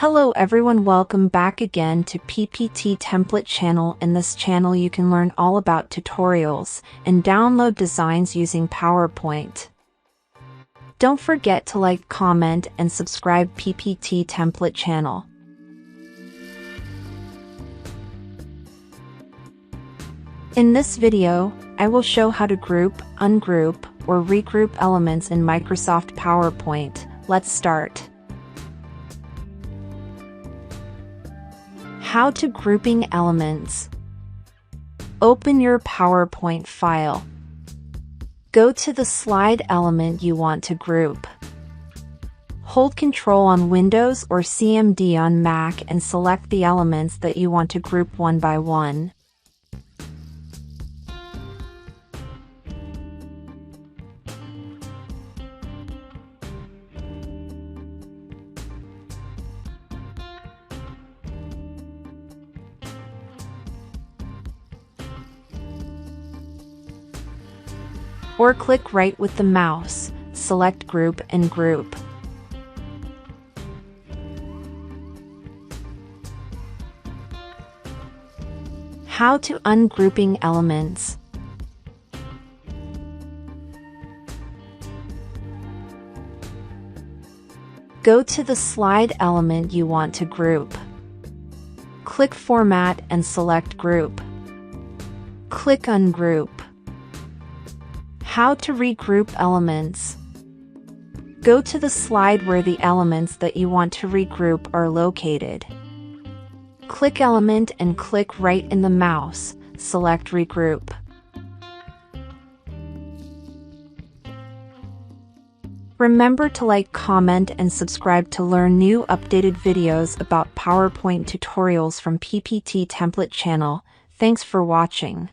Hello everyone, welcome back again to PPT Template channel. In this channel you can learn all about tutorials and download designs using PowerPoint. Don't forget to like, comment and subscribe PPT Template channel. In this video, I will show how to group, ungroup, or regroup elements in Microsoft PowerPoint. Let's start. How to grouping elements. Open your PowerPoint file. Go to the slide element you want to group. Hold Ctrl on Windows or CMD on Mac and select the elements that you want to group one by one. Or click right with the mouse, select Group and Group. How to ungrouping elements. Go to the slide element you want to group. Click Format and select Group. Click Ungroup. How to regroup elements. Go to the slide where the elements that you want to regroup are located. Click Element and click right in the mouse, select Regroup. Remember to like, comment and subscribe to learn new updated videos about PowerPoint tutorials from PPT Template channel. Thanks for watching.